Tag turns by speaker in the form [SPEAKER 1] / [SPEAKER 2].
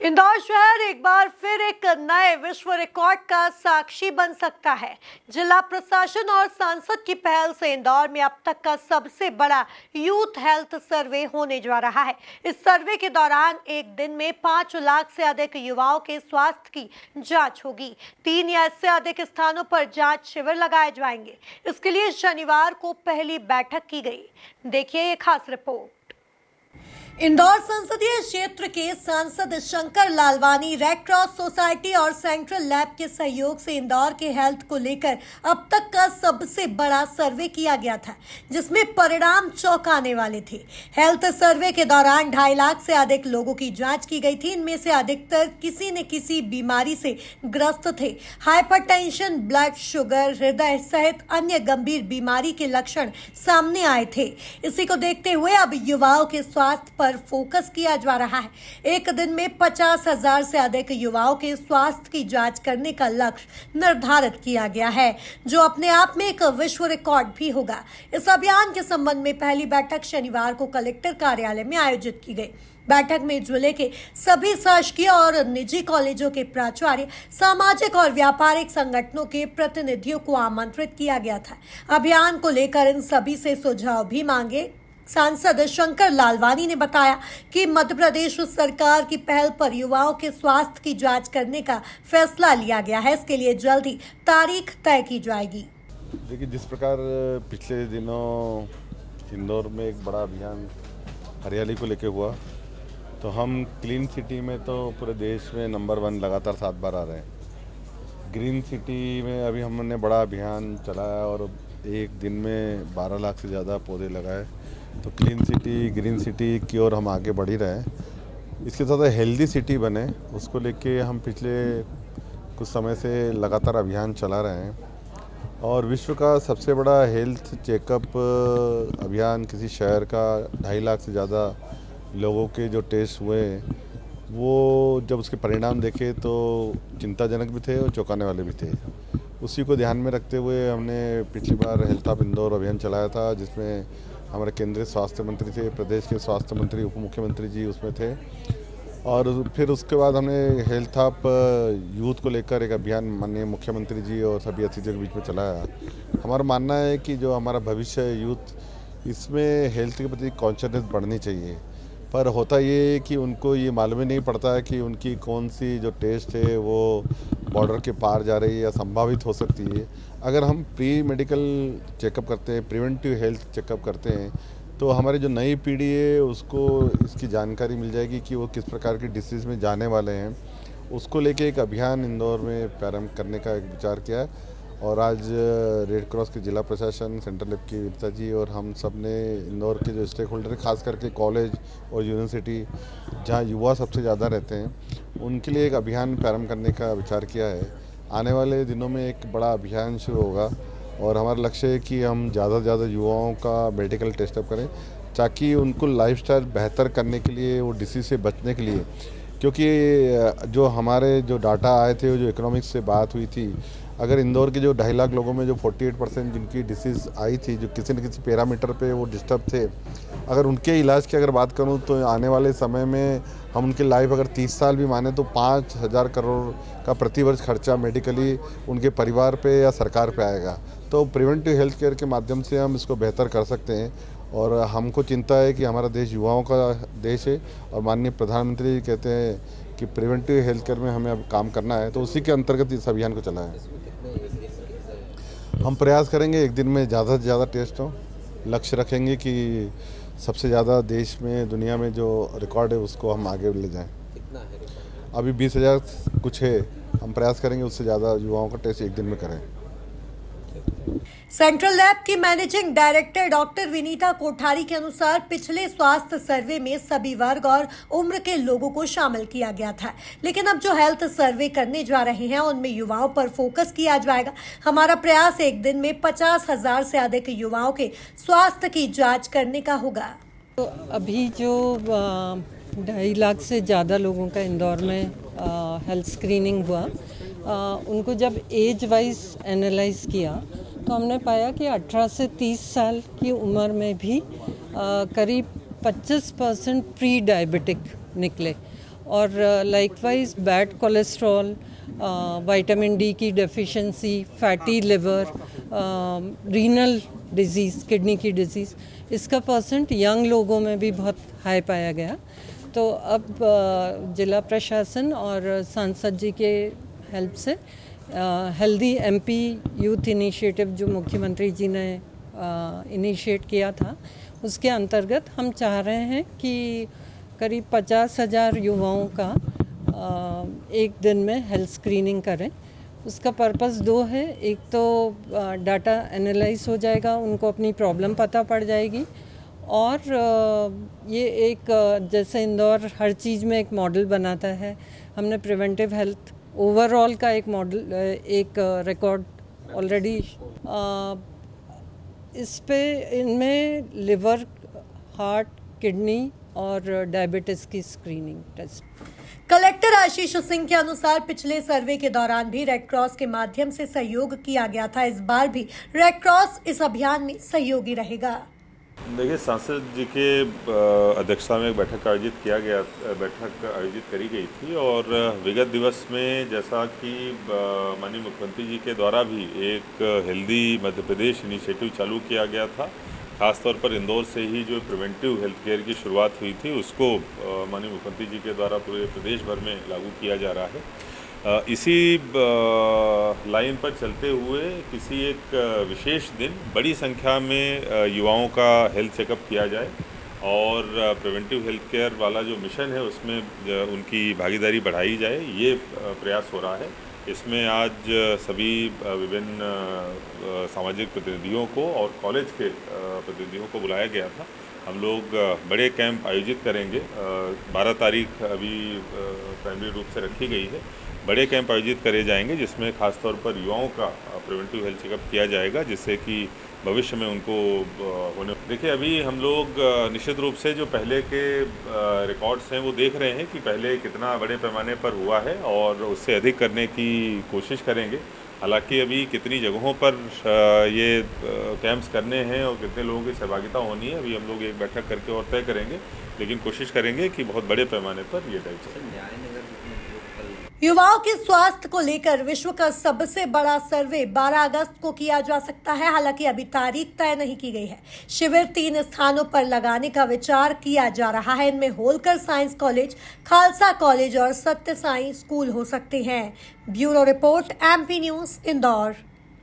[SPEAKER 1] इंदौर शहर एक बार फिर एक नए विश्व रिकॉर्ड का साक्षी बन सकता है। जिला प्रशासन और सांसद की पहल से इंदौर में अब तक का सबसे बड़ा यूथ हेल्थ सर्वे होने जा रहा है। इस सर्वे के दौरान एक दिन में 5 लाख से अधिक युवाओं के स्वास्थ्य की जांच होगी। 3 या इससे अधिक स्थानों पर जांच शिविर लगाए जाएंगे। इसके लिए शनिवार को पहली बैठक की गई। देखिए ये खास रिपोर्ट। इंदौर संसदीय क्षेत्र के सांसद Shankar Lalwani, red cross society और सेंट्रल लैब के सहयोग से इंदौर के हेल्थ को लेकर अब तक का सबसे बड़ा सर्वे किया गया था, जिसमें परिणाम चौंकाने वाले थे। हेल्थ सर्वे के दौरान 2.5 लाख से अधिक लोगों की जांच की गई थी। इनमें से अधिकतर किसी न किसी बीमारी से ग्रस्त थे। हाइपरटेंशन, ब्लड शुगर, हृदय सहित अन्य गंभीर बीमारी के लक्षण सामने आए थे। इसी को देखते हुए अब युवाओं के स्वास्थ्य पर फोकस किया जा रहा है। एक दिन में 50,000 से अधिक युवाओं के स्वास्थ्य की जांच करने का लक्ष्य निर्धारित किया गया है, जो अपने आप में एक विश्व रिकॉर्ड भी होगा। इस अभियान के संबंध में पहली बैठक शनिवार को कलेक्टर कार्यालय में आयोजित की गई। बैठक में जिले के सभी शासकीय और निजी कॉलेजों के प्राचार्य, सामाजिक और व्यापारिक संगठनों के प्रतिनिधियों को आमंत्रित किया गया था। अभियान को लेकर इन सभी से सुझाव भी मांगे। सांसद शंकर लालवानी ने बताया कि मध्य प्रदेश सरकार की पहल पर युवाओं के स्वास्थ्य की जांच करने का फैसला लिया गया है। इसके लिए जल्द ही तारीख तय की जाएगी।
[SPEAKER 2] देखिए, जिस प्रकार पिछले दिनों इंदौर में एक बड़ा अभियान हरियाली को लेकर हुआ, तो हम क्लीन सिटी में तो पूरे देश में नंबर 1 लगातार 7 बार आ रहे हैं। ग्रीन सिटी में अभी हमने बड़ा अभियान चलाया और एक दिन में 12 लाख से ज़्यादा पौधे लगाए। तो क्लीन सिटी, ग्रीन सिटी की ओर हम आगे बढ़ ही रहे हैं। इसके साथ हेल्दी सिटी बने, उसको लेके हम पिछले कुछ समय से लगातार अभियान चला रहे हैं। और विश्व का सबसे बड़ा हेल्थ चेकअप अभियान किसी शहर का 2.5 लाख से ज़्यादा लोगों के जो टेस्ट हुए, वो जब उसके परिणाम देखे तो चिंताजनक भी थे और चौंकाने वाले भी थे। उसी को ध्यान में रखते हुए हमने पिछली बार हेल्थ ऑफ इंदौर अभियान चलाया था, जिसमें हमारे केंद्रीय स्वास्थ्य मंत्री थे, प्रदेश के स्वास्थ्य मंत्री, उप मुख्यमंत्री जी उसमें थे। और फिर उसके बाद हमने हेल्थ ऑफ यूथ को लेकर एक अभियान माननीय मुख्यमंत्री जी और सभी अतिथियों के बीच में चलाया। हमारा मानना है कि जो हमारा भविष्य है यूथ, इसमें हेल्थ के प्रति कॉन्शियसनेस बढ़नी चाहिए। पर होता ये है कि उनको ये मालूम ही नहीं पड़ता है कि उनकी कौन सी जो टेस्ट है वो बॉर्डर के पार जा रही है या संभावित हो सकती है। अगर हम प्री मेडिकल चेकअप करते हैं, प्रिवेंटिव हेल्थ चेकअप करते हैं, तो हमारी जो नई पीढ़ी है उसको इसकी जानकारी मिल जाएगी कि वो किस प्रकार की डिसीज़ में जाने वाले हैं। उसको लेके एक अभियान इंदौर में प्रारंभ करने का एक विचार किया है। और आज रेड क्रॉस के जिला प्रशासन, सेंट्रल लैब की विनीता जी और हम सब ने इंदौर के जो स्टेक होल्डर हैं, खास करके कॉलेज और यूनिवर्सिटी जहां युवा सबसे ज़्यादा रहते हैं, उनके लिए एक अभियान प्रारंभ करने का विचार किया है। आने वाले दिनों में एक बड़ा अभियान शुरू होगा और हमारा लक्ष्य है कि हम ज़्यादा से ज़्यादा युवाओं का मेडिकल टेस्टअप करें, ताकि उनको लाइफस्टाइल बेहतर करने के लिए, वो डिसीज़ से बचने के लिए। क्योंकि जो हमारे जो डाटा आए थे, जो इकोनॉमिक्स से बात हुई थी, अगर इंदौर के जो 2.5 लाख लोगों में जो 48% जिनकी डिसीज़ आई थी, जो किसी न किसी पैरामीटर पे वो डिस्टर्ब थे, अगर उनके इलाज की अगर बात करूं तो आने वाले समय में हम उनकी लाइफ अगर 30 साल भी माने तो 5,000 करोड़ का प्रतिवर्ष खर्चा मेडिकली उनके परिवार पे या सरकार पे आएगा। तो प्रिवेंटिव हेल्थ केयर के माध्यम से हम इसको बेहतर कर सकते हैं। और हमको चिंता है कि हमारा देश युवाओं का देश है और माननीय प्रधानमंत्री जी कहते हैं कि प्रिवेंटिव हेल्थ केयर में हमें अब काम करना है, तो उसी के अंतर्गत इस अभियान को चलाएं। हम प्रयास करेंगे एक दिन में ज़्यादा से ज़्यादा टेस्ट हो। लक्ष्य रखेंगे कि सबसे ज़्यादा देश में, दुनिया में जो रिकॉर्ड है उसको हम आगे ले जाएं। अभी 20,000 कुछ है, हम प्रयास करेंगे उससे ज़्यादा युवाओं का टेस्ट एक दिन में करें।
[SPEAKER 1] सेंट्रल लैब की managing director doctor Vinita Kothari के अनुसार पिछले स्वास्थ्य सर्वे में सभी वर्ग और उम्र के लोगों को शामिल किया गया था, लेकिन अब जो हेल्थ सर्वे करने जा रहे हैं उनमें युवाओं पर फोकस किया जाएगा। हमारा प्रयास एक दिन में 50,000 से अधिक युवाओं के स्वास्थ्य की जांच करने का होगा।
[SPEAKER 3] तो अभी जो 2.5 लाख से ज़्यादा लोगों का इंदौर में हेल्थ स्क्रीनिंग हुआ, उनको जब एज वाइज एनालाइज किया तो हमने पाया कि 18 से 30 साल की उम्र में भी करीब 25% प्री डायबिटिक निकले और likewise bad cholesterol, vitamin D की deficiency, fatty liver, renal disease, kidney की डिजीज़, इसका परसेंट यंग लोगों में भी बहुत हाई पाया गया। तो अब जिला प्रशासन और सांसद जी के हेल्प से हेल्दी एमपी यूथ इनिशिएटिव जो मुख्यमंत्री जी ने इनिशिएट किया था, उसके अंतर्गत हम चाह रहे हैं कि करीब 50,000 युवाओं का एक दिन में हेल्थ स्क्रीनिंग करें। उसका पर्पस दो है, एक तो डाटा एनालाइज हो जाएगा, उनको अपनी प्रॉब्लम पता पड़ जाएगी, और ये एक जैसे इंदौर हर चीज़ में एक मॉडल बनाता है, हमने प्रिवेंटिव हेल्थ ओवरऑल का एक मॉडल, एक रिकॉर्ड ऑलरेडी इस पे इनमें लिवर, हार्ट, किडनी और डायबिटीज़ की screening test.
[SPEAKER 1] Collector Ashish Singh के अनुसार पिछले सर्वे के दौरान भी रेड क्रॉस के माध्यम से सहयोग किया गया था। इस बार भी रेड क्रॉस इस अभियान में सहयोगी रहेगा।
[SPEAKER 4] देखिए, सांसद जी के अध्यक्षता में एक बैठक आयोजित करी गई थी, और विगत दिवस में जैसा कि माननीय मुख्यमंत्री जी के द्वारा भी एक हेल्दी मध्य प्रदेश इनिशिएटिव चालू किया गया था। खासतौर पर इंदौर से ही जो प्रिवेंटिव हेल्थ केयर की शुरुआत हुई थी, उसको माननीय मुख्यमंत्री जी के द्वारा पूरे प्रदेश भर में लागू किया जा रहा है। इसी लाइन पर चलते हुए किसी एक विशेष दिन बड़ी संख्या में युवाओं का हेल्थ चेकअप किया जाए, और प्रिवेंटिव हेल्थ केयर वाला जो मिशन है उसमें उनकी भागीदारी बढ़ाई जाए, ये प्रयास हो रहा है। इसमें आज सभी विभिन्न सामाजिक प्रतिनिधियों को और कॉलेज के प्रतिनिधियों को बुलाया गया था। हम लोग बड़े कैंप आयोजित करेंगे। 12 तारीख अभी प्राइमरी रूप से रखी गई है। बड़े कैंप आयोजित करे जाएंगे जिसमें खासतौर पर युवाओं का प्रिवेंटिव हेल्थ चेकअप किया जाएगा, जिससे कि भविष्य में उनको होने। देखिए, अभी हम लोग निश्चित रूप से जो पहले के रिकॉर्ड्स हैं वो देख रहे हैं कि पहले कितना बड़े पैमाने पर हुआ है, और उससे अधिक करने की कोशिश करेंगे। हालांकि अभी कितनी जगहों पर ये कैंप्स करने हैं और कितने लोगों की सहभागिता होनी है, अभी हम लोग एक बैठक करके और तय करेंगे, लेकिन कोशिश करेंगे कि बहुत बड़े पैमाने पर ये तय चले।
[SPEAKER 1] युवाओं के स्वास्थ्य को लेकर विश्व का सबसे बड़ा सर्वे 12 अगस्त को किया जा सकता है। हालांकि अभी तारीख तय नहीं की गई है। शिविर 3 स्थानों पर लगाने का विचार किया जा रहा है। इनमें Holkar science college, Khalsa college और सत्य साई स्कूल हो सकते हैं। Bureau report, MP news, Indore.